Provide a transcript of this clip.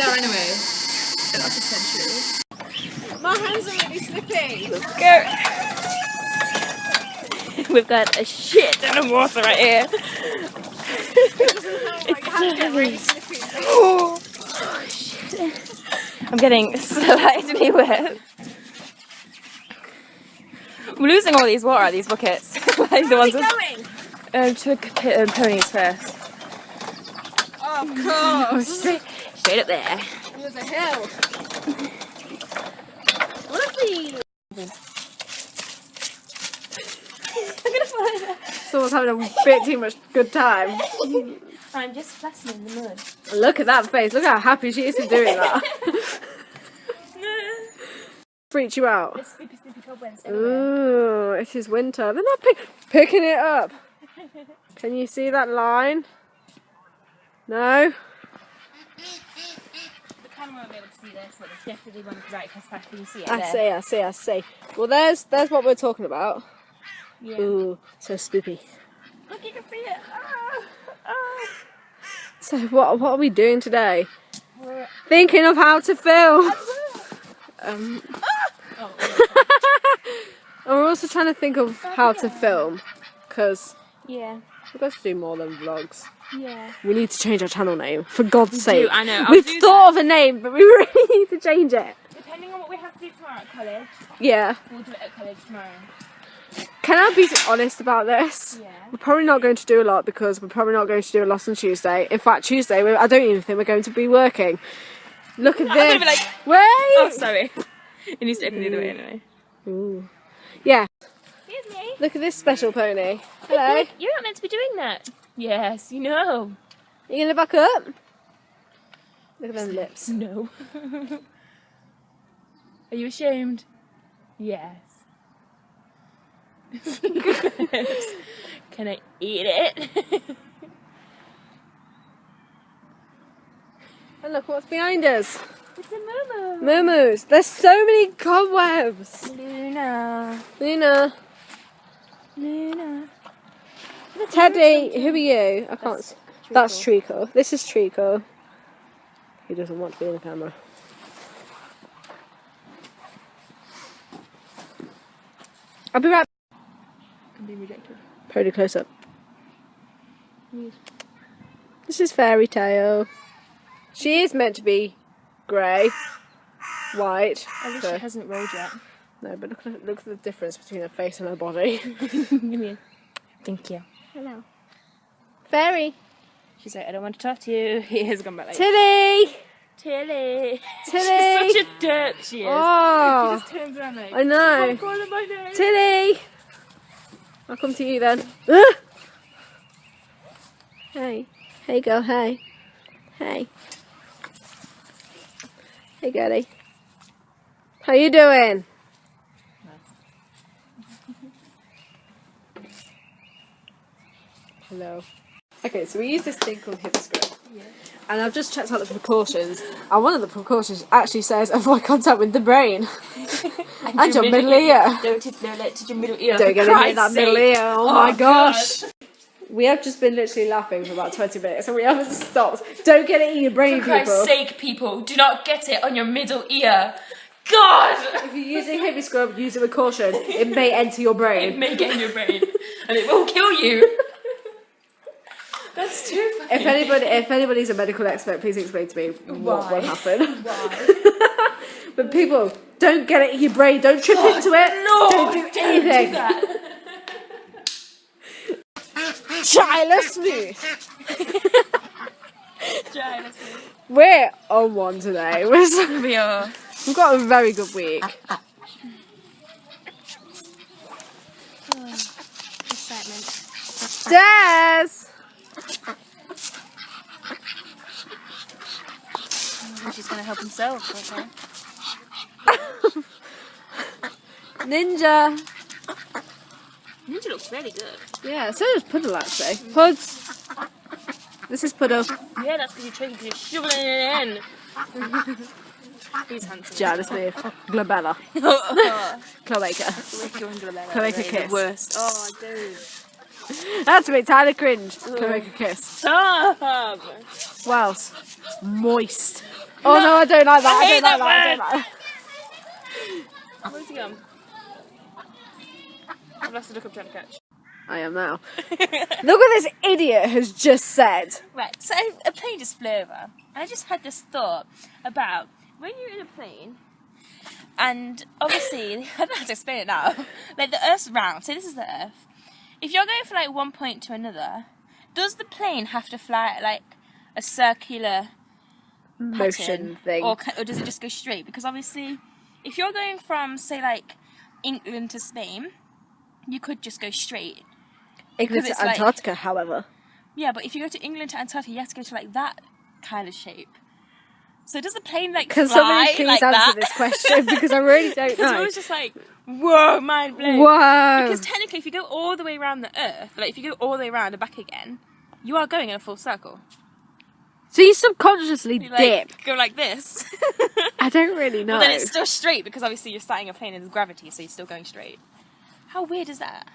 are anyway. That's essential. My hands are really slippy. Let's go. We've got a shit ton of water right here. It's so heavy. Oh, shit. I'm getting slightly wet. I'm losing all these water out of these buckets. Like the ones going? Took ponies first. Oh, of course. Straight up there. There's a hill. Lovely. I'm gonna fall over. Someone's having a bit too much good time. I'm just flattening in the mud. Look at that face. Look how happy she is for doing that. Freaked you out? There's spooky cobwebs everywhere. Ooh, it is winter. They're not picking it up. Can you see that line? No? The camera won't be able to see this, but there's definitely one right across past. Can you see it I there? see. Well, there's what we're talking about. Yeah. Ooh, so spoopy. Look, you can see it. Ah. So what are we doing today? We're Thinking of how to film. And we're also trying to think of how to film, because yeah. we've got to do more than vlogs. Yeah. We need to change our channel name, for God's sake. I know. We've thought of a name, but we really need to change it. Depending on what we have to do tomorrow at college, Yeah. we'll do it at college tomorrow. Can I be honest about this? Yeah. We're probably not going to do a lot because we're probably not going to do a lot on Tuesday. In fact, Tuesday, I don't even think we're going to be working. Look at this. I'm gonna be like, wait! Oh, sorry. It needs to open the other way anyway. Ooh. Yeah. Excuse me. Look at this special pony. Hello. You're not meant to be doing that. Yes, you know. You going to back up? Look at them lips. No. Are you ashamed? Yes. Can I eat it? And look what's behind us. It's a moo-moo. Moo-moos. There's so many cobwebs. Luna. Luna. Luna. Teddy, who are you? I can't. That's Treacle. This is Treacle. He doesn't want to be in the camera. I'll be right back. I'm being rejected. Pretty close up. This is Fairy Tale. She is meant to be grey, white. At least she hasn't rolled yet. No, but look at the difference between her face and her body. Give me a... Thank you. Hello. Fairy. She's like, I don't want to talk to you. He has gone back like... Tilly! Tilly. Tilly! She's such a dirt, she is. Oh, She just turns around like... I know. I'm calling my name. Tilly! I'll come to you then. Hey. Hey girl, hey. Hey. Hey girlie. How you doing? Hello. Okay, so we use this thing called Hipposcope. Yeah. And I've just checked out the precautions, and one of the precautions actually says avoid contact with the brain. And your middle ear. Don't touch your middle ear. Don't get in that middle ear. Oh my gosh. God. We have just been literally laughing for about 20 minutes and we haven't stopped. Don't get it in your brain, For Christ's people. sake, people, do not get it on your middle ear. God! If you're using Hipposcope, use it with caution. It may enter your brain. It may get in your brain and it will kill you. That's too funny. If anybody's a medical expert, please explain to me what will happen. Why? But people, don't get it in your brain. Don't trip into it. No! Don't do anything. Do that. Chyla Smooth. Chyla Smooth. We're on one today. We are. We've got a very good week. Excitement. Des! He's going to help himself, okay? Ninja. Ninja looks really good. Yeah, so does Puddle actually. Puds. This is Puddle. Yeah, that's because you're tricky because you're shoveling it in. He's handsome. Chyla Smooth. Glabella. Cloaca. Cloaca The Kiss. worst. Oh, dude. That's a bit Tyler cringe. Can I make a kiss? Stop! What else? Moist. Oh no, I don't like that. I hate I don't that like that. Where's he gone? I've lost a look I'm trying to catch. I am now. Look what this idiot has just said. Right, so a plane just flew over, and I just had this thought about when you're in a plane, and obviously, I don't know how to explain it now, like the Earth's round, so this is the Earth. If you're going from like one point to another, does the plane have to fly at like a circular Motion pattern, thing. or does it just go straight? Because obviously, if you're going from, say, like England to Spain, you could just go straight. England Because to it's Antarctica, however. Yeah, but if you go to England to Antarctica, you have to go to like that kind of shape. So does the plane like Can fly somebody please like answer that? this question? Because I really don't Because I know. was just like, whoa, mind blown. Whoa. Because technically, if you go all the way around the Earth, like if you go all the way around and back again, you are going in a full circle. So you subconsciously You, like, dip. go like this. I don't really know. But then it's still straight because obviously you're starting a plane and there's gravity, so you're still going straight. How weird is that?